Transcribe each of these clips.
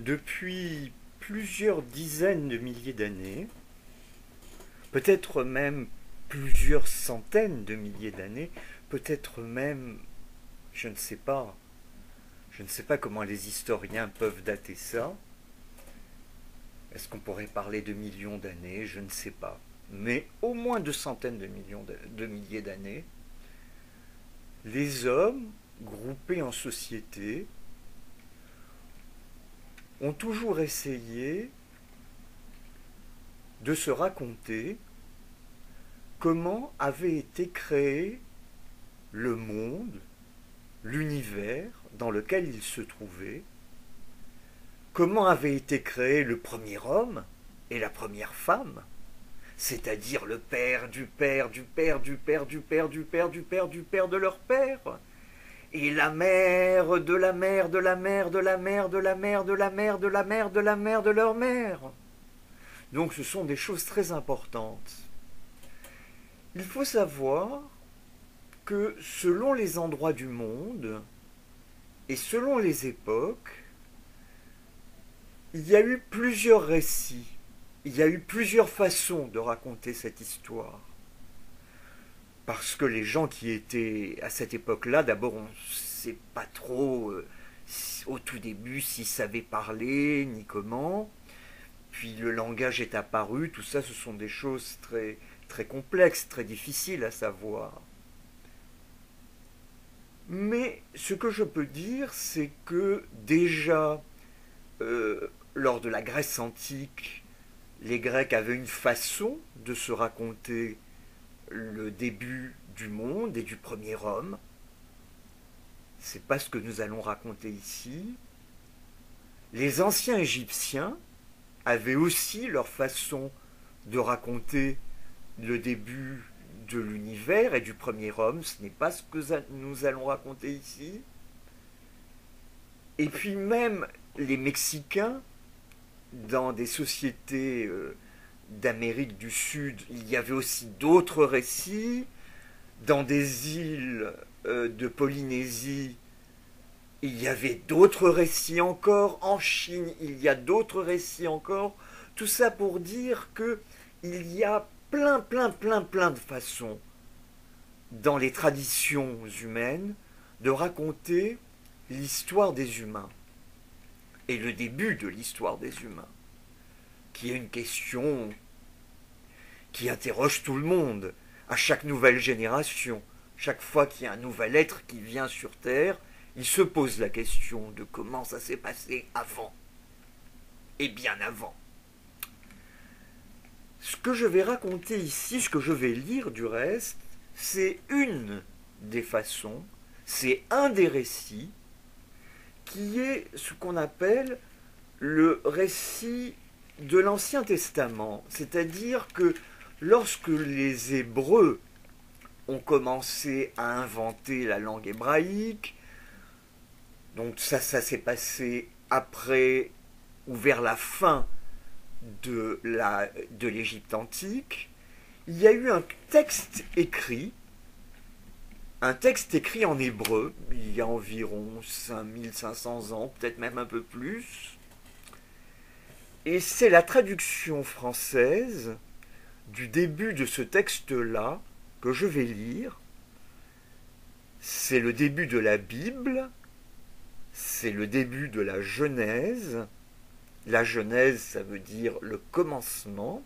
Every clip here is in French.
Depuis plusieurs dizaines de milliers d'années, peut-être même plusieurs centaines de milliers d'années, peut-être même, je ne sais pas, je ne sais pas comment les historiens peuvent dater ça. Est-ce qu'on pourrait parler de millions d'années? Je ne sais pas. Mais au moins de centaines de millions de milliers d'années, les hommes, groupés en société, ont toujours essayé de se raconter comment avait été créé le monde, l'univers dans lequel ils se trouvaient, comment avait été créé le premier homme et la première femme, c'est-à-dire le père du père du père du père du père du père du père du père de leur père, et la mère de la mère de la mère de la mère de la mère de la mère de la mère de la mère de leur mère. Donc ce sont des choses très importantes. Il faut savoir que selon les endroits du monde et selon les époques, il y a eu plusieurs récits, il y a eu plusieurs façons de raconter cette histoire. Parce que les gens qui étaient à cette époque-là, d'abord on ne sait pas trop au tout début s'ils savaient parler ni comment, puis le langage est apparu, tout ça ce sont des choses très, très complexes, très difficiles à savoir. Mais ce que je peux dire, c'est que déjà, lors de la Grèce antique, les Grecs avaient une façon de se raconter le début du monde et du premier homme. C'est pas ce que nous allons raconter ici. Les anciens Égyptiens avaient aussi leur façon de raconter le début de l'univers et du premier homme. Ce n'est pas ce que nous allons raconter ici. Et puis même les Mexicains, dans des sociétés d'Amérique du Sud, il y avait aussi d'autres récits. Dans des îles de Polynésie, il y avait d'autres récits encore. En Chine, il y a d'autres récits encore. Tout ça pour dire que il y a plein de façons dans les traditions humaines de raconter l'histoire des humains et le début de l'histoire des humains, qui est une question qui interroge tout le monde à chaque nouvelle génération. Chaque fois qu'il y a un nouvel être qui vient sur Terre, il se pose la question de comment ça s'est passé avant et bien avant. Ce que je vais raconter ici, ce que je vais lire du reste, c'est une des façons, c'est un des récits qui est ce qu'on appelle le récit de l'Ancien Testament. C'est-à-dire que lorsque les Hébreux ont commencé à inventer la langue hébraïque, donc ça s'est passé après ou vers la fin de l'Égypte antique, il y a eu un texte écrit en hébreu, il y a environ 5500 ans, peut-être même un peu plus, et c'est la traduction française du début de ce texte-là que je vais lire. C'est le début de la Bible, c'est le début de la Genèse. La Genèse, ça veut dire le commencement.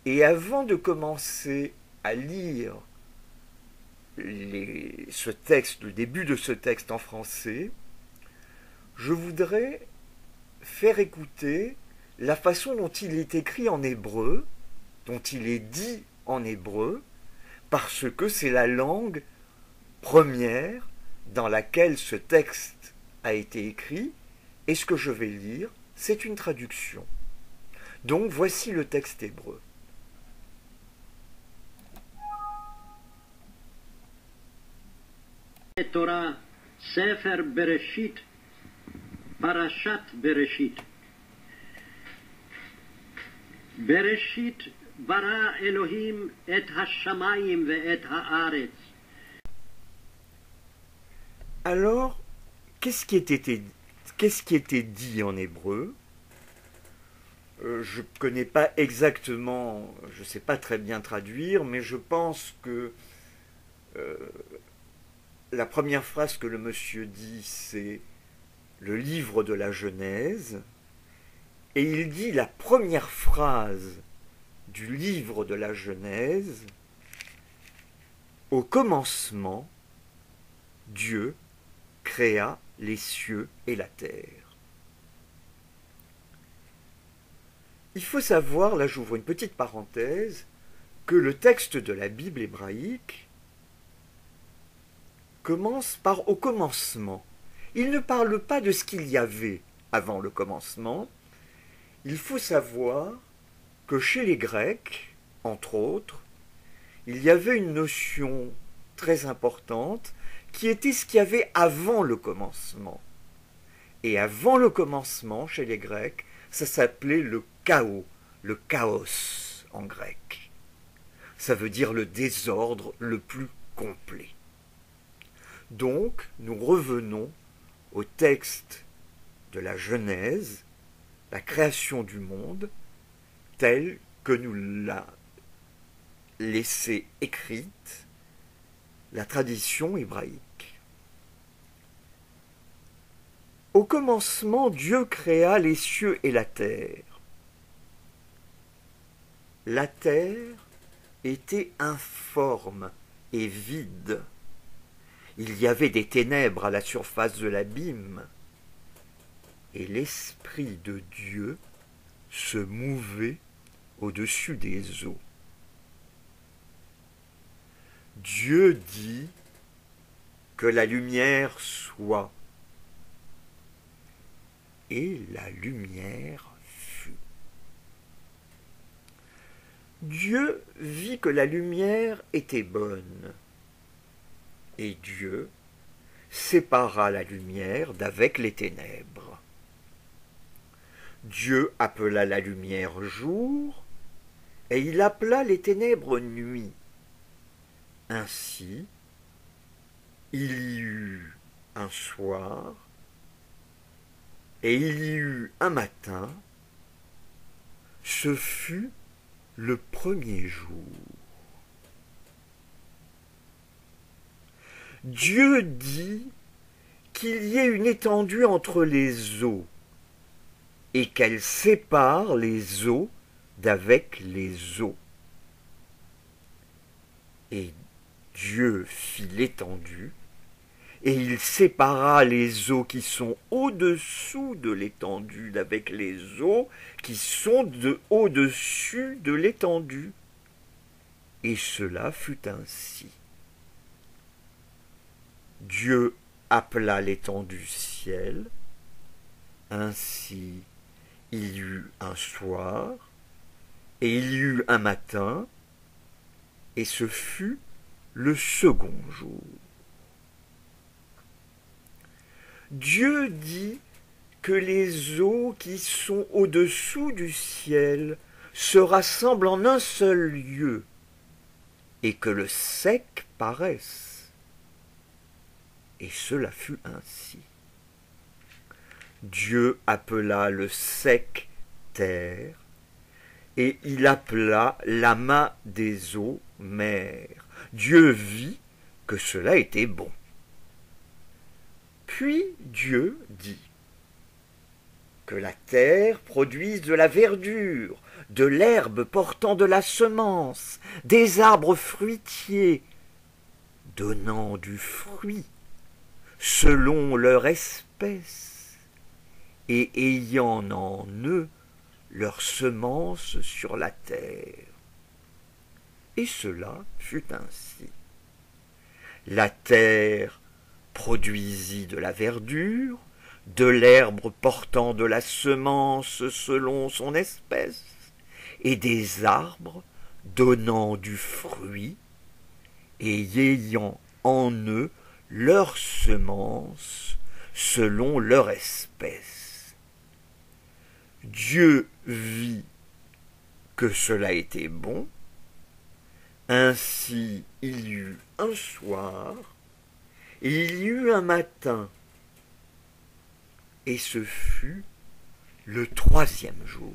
Et avant de commencer à lire ce texte, le début de ce texte en français, je voudrais faire écouter la façon dont il est écrit en hébreu, dont il est dit en hébreu, parce que c'est la langue première dans laquelle ce texte a été écrit, et ce que je vais lire, c'est une traduction. Donc voici le texte hébreu. Torah, Sefer Bereshit, Parashat Bereshit. Bereshit bara Elohim et hashamayim ve'et haaretz. Alors, qu'est-ce qui qu'est-ce qui était dit en hébreu? Je ne connais pas exactement, je ne sais pas très bien traduire, mais je pense que la première phrase que le monsieur dit, c'est le livre de la Genèse, et il dit la première phrase du livre de la Genèse: au commencement, Dieu créa les cieux et la terre. Il faut savoir, là j'ouvre une petite parenthèse, que le texte de la Bible hébraïque commence par au commencement. Il ne parle pas de ce qu'il y avait avant le commencement. Il faut savoir que chez les Grecs, entre autres, il y avait une notion très importante qui était ce qu'il y avait avant le commencement. Et avant le commencement, chez les Grecs, ça s'appelait le chaos en grec. Ça veut dire le désordre le plus complet. Donc, nous revenons au texte de la Genèse, la création du monde, telle que nous l'a laissée écrite la tradition hébraïque. Au commencement, Dieu créa les cieux et la terre. La terre était informe et vide. Il y avait des ténèbres à la surface de l'abîme, et l'Esprit de Dieu se mouvait au-dessus des eaux. Dieu dit que la lumière soit, et la lumière fut. Dieu vit que la lumière était bonne, et Dieu sépara la lumière d'avec les ténèbres. Dieu appela la lumière jour, et il appela les ténèbres nuit. Ainsi, il y eut un soir, et il y eut un matin, ce fut le premier jour. Dieu dit qu'il y ait une étendue entre les eaux, et qu'elle sépare les eaux d'avec les eaux. Et Dieu fit l'étendue, et il sépara les eaux qui sont au-dessous de l'étendue d'avec les eaux qui sont au-dessus de l'étendue. Et cela fut ainsi. Dieu appela l'étendue ciel. Ainsi il y eut un soir, et il y eut un matin, et ce fut le second jour. Dieu dit que les eaux qui sont au-dessous du ciel se rassemblent en un seul lieu, et que le sec paraisse. Et cela fut ainsi. Dieu appela le sec terre, et il appela l'amas des eaux mer. Dieu vit que cela était bon. Puis Dieu dit que la terre produise de la verdure, de l'herbe portant de la semence, des arbres fruitiers, donnant du fruit, selon leur espèce, et ayant en eux leur semence sur la terre. Et cela fut ainsi. La terre produisit de la verdure, de l'herbe portant de la semence selon son espèce, et des arbres donnant du fruit, et ayant en eux leur semence selon leur espèce. Dieu vit que cela était bon. Ainsi il y eut un soir, et il y eut un matin. Et ce fut le troisième jour.